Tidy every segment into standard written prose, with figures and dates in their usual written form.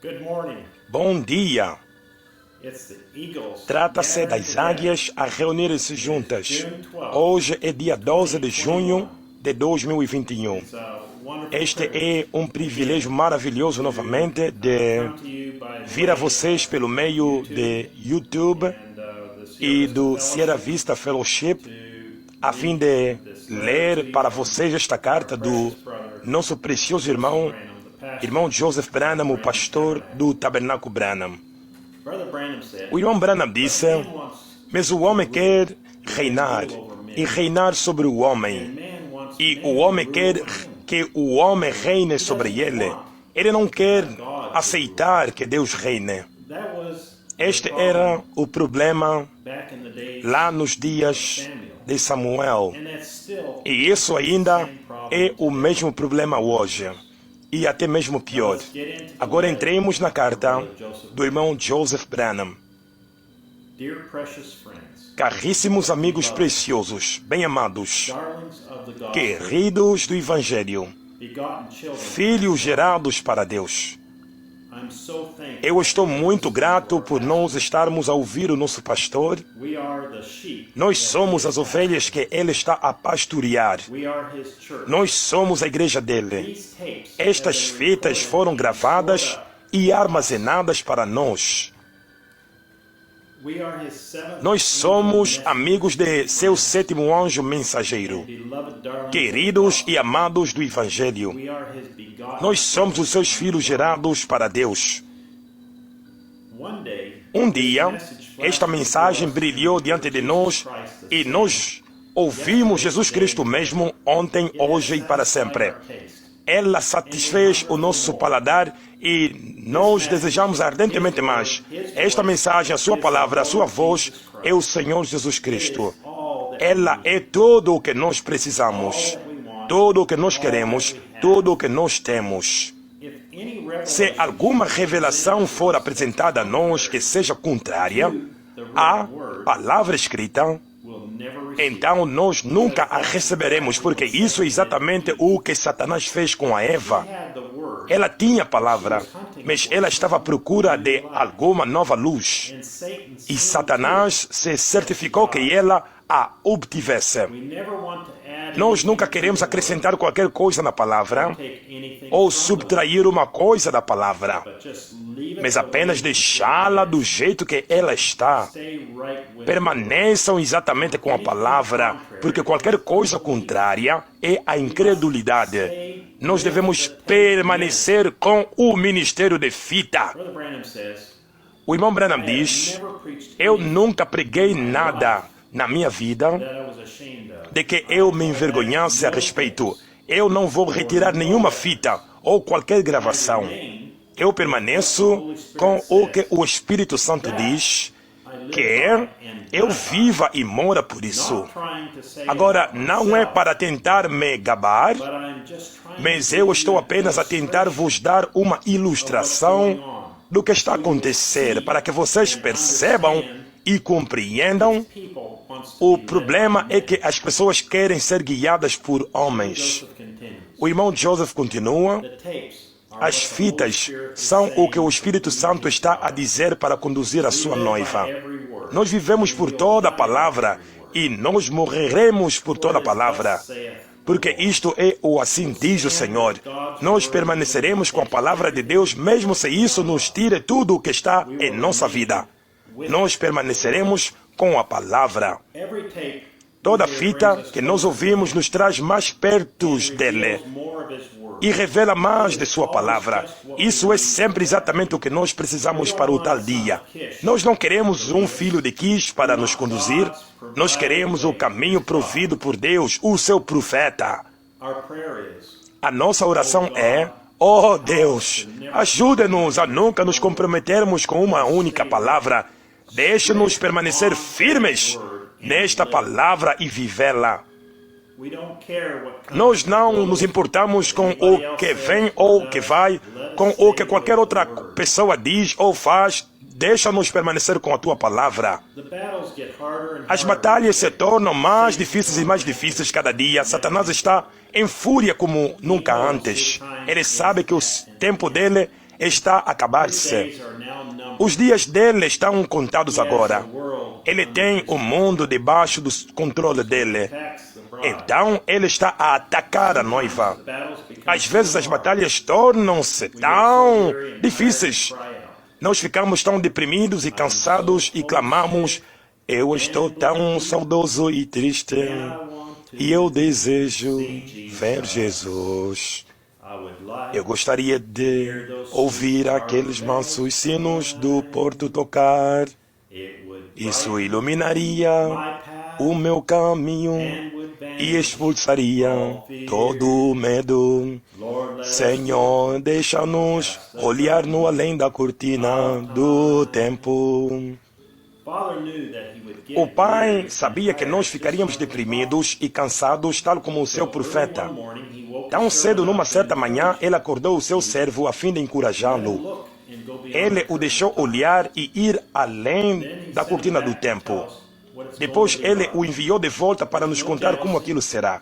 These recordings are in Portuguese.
Good morning. Bom dia! It's the Eagles. Trata-se das águias a reunirem-se juntas. Hoje é dia 12 de junho de 2021. It's a wonderful Este privilege é um privilégio maravilhoso novamente de to you by vir a vocês pelo meio de YouTube and the e Sierra do Vista Sierra Vista Fellowship, to a fim de ler para vocês esta carta do nosso precioso irmão, Branham, the pastor. irmão Joseph Branham, o pastor do Tabernáculo Branham. Brother Branham said, O irmão Branham disse: "Man wants mas o homem quer reinar e reinar sobre o homem. man wants E man o homem to quer rule over him." que o homem reine sobre ele. Ele não quer aceitar que Deus reine. That was Este era o problema back in the days, lá nos dias de Samuel. and that's still E isso ainda é o mesmo problema hoje. E até mesmo pior. get into the Agora letter. entremos na carta do irmão Joseph Branham. Dear precious friends, Caríssimos amigos preciosos, bem-amados, darlings of the gospel, queridos do Evangelho, begotten children, filhos gerados para Deus. I'm so thankful. Eu estou muito grato por nós estarmos a ouvir o nosso pastor. We are the sheep. Nós somos as ovelhas que ele está a pastorear. We are his church. Nós somos a igreja dele. These tapes Estas have been fitas recorded foram and gravadas stored up. e armazenadas para nós. We are his seventh Nós somos angel amigos de seu sétimo anjo mensageiro, messenger, beloved darlings queridos of e God. amados do Evangelho. We are his begotten. Nós somos os seus filhos gerados para Deus. One day, Um this dia, message flashed esta mensagem before us, brilhou diante de nós Christ, the e Savior. nós ouvimos Jesus Cristo mesmo ontem, hoje e para sempre. Ela satisfez o nosso paladar e nós desejamos ardentemente mais. Esta mensagem, a sua palavra, a sua voz é o Senhor Jesus Cristo. Ela é tudo o que nós precisamos, tudo o que nós queremos, tudo o que nós temos. Se alguma revelação for apresentada a nós que seja contrária à palavra escrita, então nós nunca a receberemos, porque isso é exatamente o que Satanás fez com a Eva. Ela tinha a palavra, mas ela estava à procura de alguma nova luz. E Satanás se certificou que ela a obtivesse. Nós nunca queremos acrescentar qualquer coisa na palavra ou subtrair uma coisa da palavra, mas apenas deixá-la do jeito que ela está. Permaneçam exatamente com a palavra, porque qualquer coisa contrária é a incredulidade. Nós devemos permanecer com o ministério de fita. Brother Branham says, O irmão Branham diz: never preached eu nunca preguei nada na minha vida that I was ashamed of. de que eu me envergonhasse a respeito. Eu não vou retirar nenhuma fita ou qualquer gravação. Eu permaneço com o que o Espírito Santo diz, que eu viva e mora por isso. Trying to say Agora, não é para tentar me gabar, but I'm just trying mas eu estou apenas a tentar vos dar uma ilustração do que está a acontecer, para que vocês percebam e compreendam. people wants to O problema é que as pessoas querem ser guiadas por homens. continue. O irmão Joseph continua: The tapes are as fitas são o que o Espírito Santo está a dizer para conduzir a sua noiva. every word. Nós vivemos por toda a palavra e nós morreremos por toda a palavra. Porque isto é o assim diz o Senhor. Nós permaneceremos com a palavra de Deus, mesmo se isso nos tire tudo o que está em nossa vida. Nós permaneceremos com a palavra. Every tape Toda fita que nós ouvimos nos traz mais perto dele more of his word. e revela mais de sua palavra. Isso é sempre exatamente o que nós precisamos para o tal dia. Nós não queremos um filho de Quis para nos conduzir. Nós queremos o caminho provido por Deus, o seu profeta. Our prayer is, A nossa oração é: oh Deus, ajude-nos a nunca nos comprometermos com uma única palavra. Deixe-nos permanecer firmes nesta palavra e vivê-la. we don't care what comes. Nós não nos importamos com o que vem ou que vai, com o que qualquer outra pessoa diz ou faz. Deixa-nos permanecer com a tua palavra. The battles get harder and As harder. batalhas se tornam mais difíceis e mais difíceis cada dia. Satanás está em fúria como nunca antes. Ele sabe que o tempo dele está a acabar-se. Days are now numbered. Os dias dele estão contados He has agora. the world Ele tem o mundo debaixo do controle dele. attacks the bride. Então ele está a atacar a noiva. The battles become Às vezes as so hard. batalhas tornam-se We get so tão weary and tired difíceis. to cry out. Nós ficamos tão deprimidos e cansados e clamamos: eu estou tão saudoso e triste. And I want to. E eu desejo ver Jesus. I would like Eu gostaria de ouvir aqueles mansos sinos do porto tocar. it would Isso brighten iluminaria my path o meu caminho and would e banish expulsaria todo o medo. Lord, let us Senhor, deixa-nos olhar no além da cortina do tempo. Father knew that he would get O pai weary sabia que nós ficaríamos deprimidos e cansados, tal como o seu profeta. One morning, he woke Tão his cedo, servant numa up certa and manhã, ele acordou o seu servo a fim de encorajá-lo. look and go beyond Ele the o curtain. deixou olhar e ir além Then he da sent cortina him do back to tempo. tell us what it's Depois going to be ele like. o enviou de volta para nos contar como aquilo será.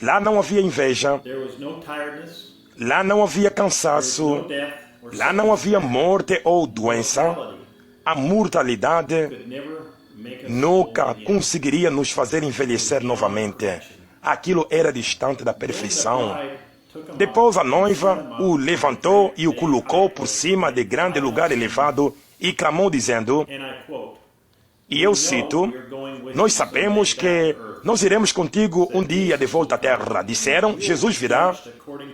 Lá não havia inveja, There was no tiredness, lá não havia there was cansaço, no death or lá não havia morte ou doença. mortality. A mortalidade Could never make us nunca whole again. conseguiria nos fazer envelhecer novamente. Aquilo era distante da Then the perfeição. bride took him Depois a up, noiva set him up, o levantou e o colocou por cima de grande lugar elevado e clamou dizendo, and I quote, e eu cito, nós sabemos que nós iremos contigo um dia de volta à terra. Disseram, Jesus virá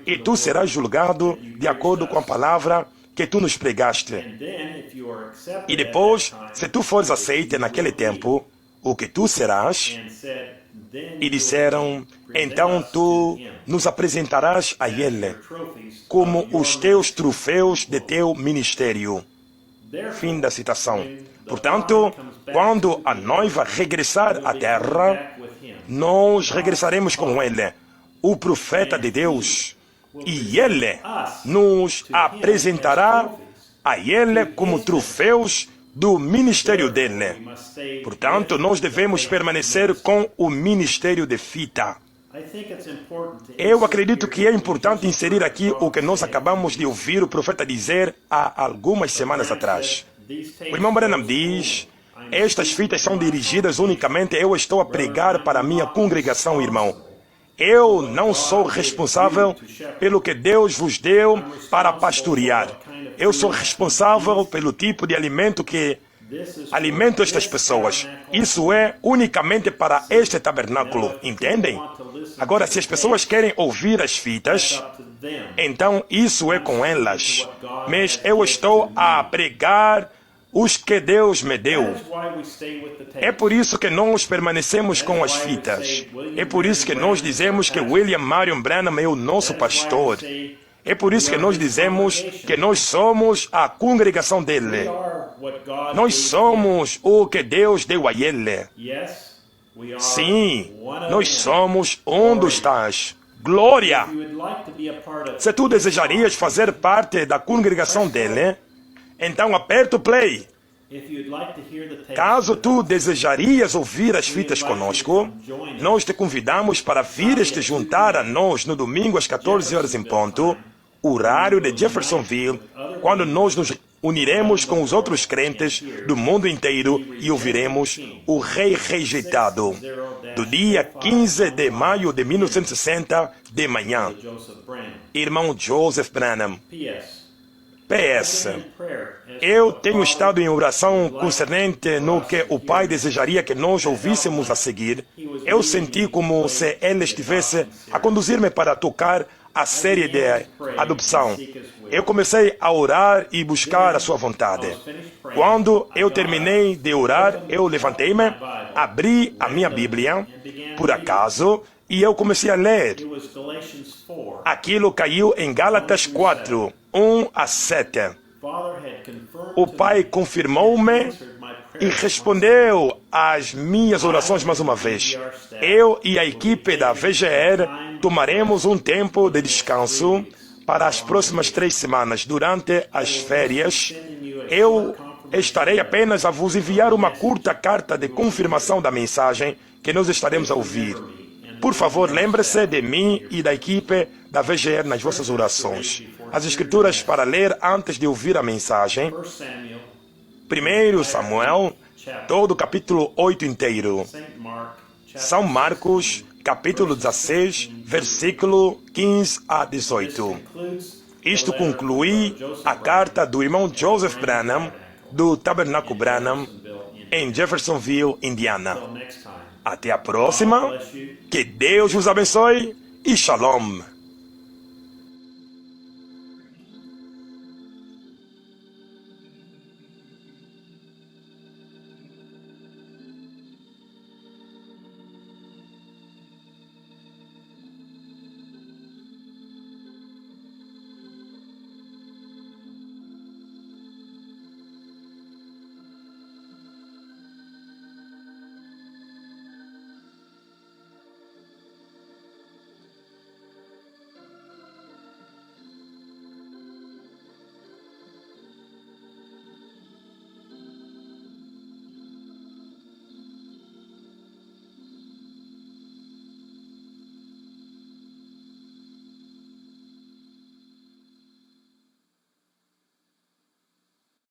e tu serás julgado de acordo com a palavra que tu nos pregaste. and then if you are accepted E at depois, that time, se tu fores aceite naquele tempo, o que tu serás? and said, then E you disseram, will present então us to tu him nos apresentarás a Ele your trophies como of your os teus troféus de teu ministério. Therefore, Fim da citação. Portanto, quando a noiva regressar à terra, back with him. nós regressaremos com ele, o profeta de Deus, e ele nos apresentará a ele como troféus do ministério We dele. must stay Portanto, nós devemos permanecer com o ministério de fita. I think it's important to Eu insert acredito here que é importante inserir aqui o que nós said. acabamos de ouvir o profeta dizer há algumas semanas atrás. These tapes O irmão Branham diz, estas fitas são dirigidas unicamente, eu estou a pregar para a minha congregação, irmão. Eu não sou responsável pelo que Deus vos deu para pastorear. Eu sou responsável pelo tipo de alimento que alimento estas pessoas. Isso é unicamente para este tabernáculo, entendem? Agora, se as pessoas querem ouvir as fitas, up to them. então isso é com elas. Mas eu estou a pregar os que Deus me deu. That is why we stay with the tapes. É por isso que nós permanecemos com as fitas. É por isso que nós dizemos que William Marion Branham é o nosso pastor. É por isso que nós dizemos que nós somos a congregação We dele. are what God Nós gave somos o que Deus deu a ele. him. Yes, we are Sim, one of nós them. somos um dos tais. Glória! If you would like to be a part of Se tu desejarias fazer parte da congregação dele, então aperta o play. if you'd like to hear the tapes, Caso tu desejarias ouvir as fitas conosco, nós te convidamos para vires te juntar a nós no domingo às 14 horas em ponto, horário de Jeffersonville, quando nós nos uniremos com os outros crentes do mundo inteiro e ouviremos o Rei Rejeitado, do dia 15 de maio de 1960, de manhã. Joseph Branham. Irmão Joseph Branham. P.S. PS. In prayer as Eu to tenho the estado em oração concernente no que o Pai desejaria que nós ouvíssemos a seguir. Eu senti como se Ele estivesse a conduzir-me para tocar a série de adopção. Eu comecei a orar e buscar a sua vontade. Quando eu terminei de orar, eu levantei-me, abri a minha Bíblia, por acaso, e eu comecei a ler. It was Galatians 4. Aquilo caiu em Gálatas 4, 1 a 7. Father had confirmed O to Pai me confirmou-me and answered my e prayer. respondeu às minhas orações mais uma vez. Eu e a equipe da VGR tomaremos um tempo de descanso para as próximas 3 semanas. Durante as férias, eu estarei apenas a vos enviar uma curta carta de confirmação da mensagem que nós estaremos a ouvir. Por favor, lembre-se de mim e da equipe da VGR nas vossas orações. As escrituras para ler antes de ouvir a mensagem. 1 Samuel, 1 Samuel, todo o capítulo 8 inteiro. St. Mark, chapter São Marcos, capítulo 16, versículo 15 a This 18. concludes Isto the letter conclui of Joseph a carta do irmão Joseph Branham, do Tabernáculo Branham, em Jeffersonville, Indiana. Until next time. Até a próxima. Que Deus vos abençoe e shalom.